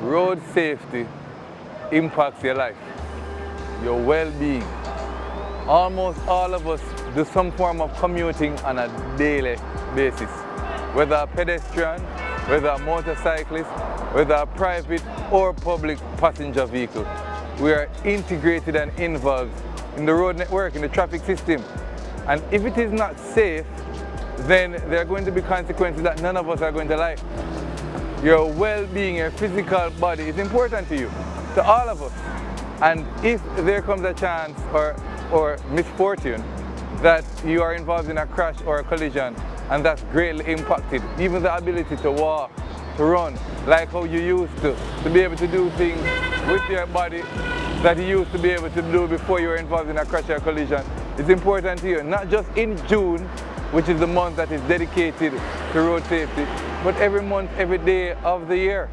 Road safety impacts your life, your well-being. Almost all of us do some form of commuting on a daily basis, whether a pedestrian, whether a motorcyclist, whether a private or public passenger vehicle. We are integrated and involved in the road network, in the traffic system. And if it is not safe, then there are going to be consequences that none of us are going to like. Your well-being, your physical body is important to you, to all of us. And if there comes a chance or misfortune that you are involved in a crash or a collision, and that's greatly impacted, even the ability to walk, to run, like how you used to be able to do things with your body that you used to be able to do before you were involved in a crash or a collision, is important to you, not just in June, which is the month that is dedicated to road safety, but every month, every day of the year.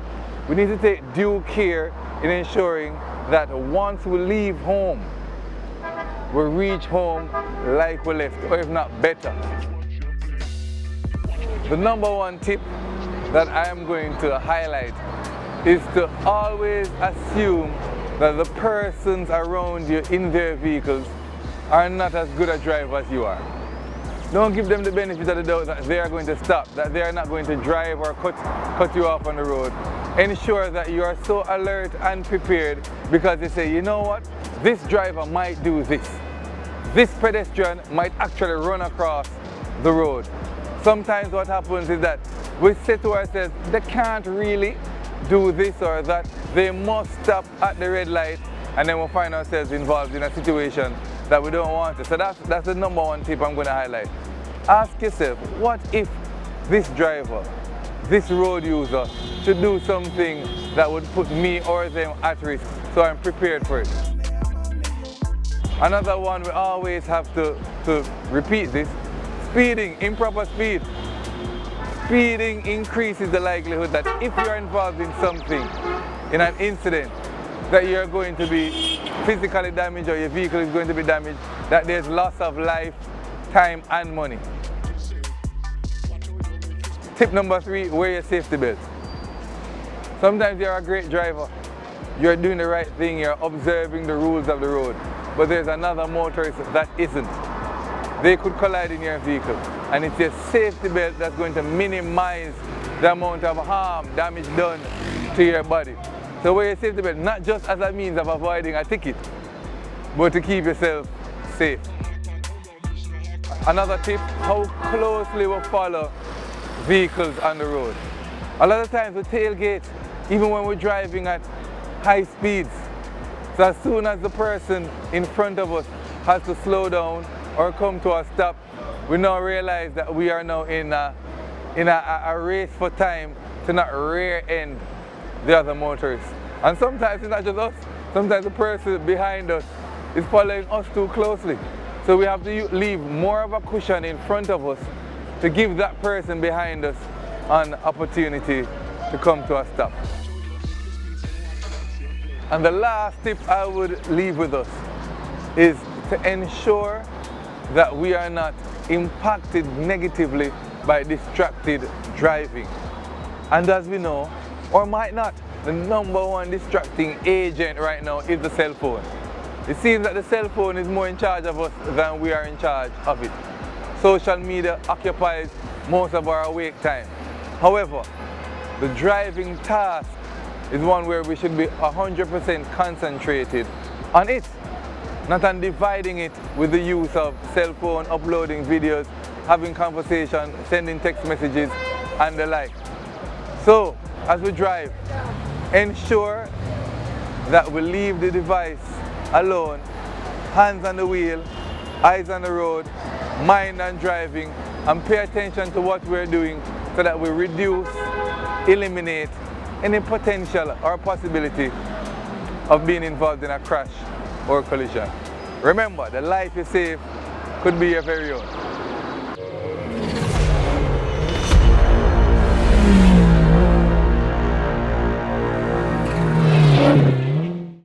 We need to take due care in ensuring that once we leave home, we reach home like we left, or if not better. The number one tip that I am going to highlight is to always assume that the persons around you in their vehicles are not as good a driver as you are. Don't give them the benefit of the doubt that they are going to stop, that they are not going to drive or cut you off on the road. Ensure that you are so alert and prepared, because they say, you know what, this driver might do this. This pedestrian might actually run across the road. Sometimes what happens is that we say to ourselves, they can't really do this or that, they must stop at the red light, and then we'll find ourselves involved in a situation that we don't want to. So that's the number one tip I'm going to highlight. Ask yourself, what if this driver, this road user, should do something that would put me or them at risk, so I'm prepared for it. Another one, we always have to repeat this: speeding, improper speed. Speeding increases the likelihood that if you're involved in something, in an incident, that you're going to be physically damaged or your vehicle is going to be damaged, that there's loss of life, time and money. Tip number 3, wear your safety belt. Sometimes you're a great driver, you're doing the right thing, you're observing the rules of the road, but there's another motorist that isn't. They could collide in your vehicle, and it's your safety belt that's going to minimize the amount of harm, damage done to your body. So wear your safety belt, not just as a means of avoiding a ticket, but to keep yourself safe. Another tip, how closely we follow vehicles on the road. A lot of times we tailgate, even when we're driving at high speeds. So as soon as the person in front of us has to slow down or come to a stop, we now realize that we are now in a race for time to not rear end the other motorists. And sometimes it's not just us, sometimes the person behind us is following us too closely. So we have to leave more of a cushion in front of us to give that person behind us an opportunity to come to a stop. And the last tip I would leave with us is to ensure that we are not impacted negatively by distracted driving. And as we know, or might not, the number one distracting agent right now is the cell phone. It seems that the cell phone is more in charge of us than we are in charge of it. Social media occupies most of our awake time. However, the driving task is one where we should be 100% concentrated on it, not on dividing it with the use of cell phone, uploading videos, having conversation, sending text messages, and the like. So, as we drive, ensure that we leave the device alone, hands on the wheel, eyes on the road, mind on driving, and pay attention to what we're doing so that we reduce, eliminate any potential or possibility of being involved in a crash or collision. Remember, the life you save could be your very own.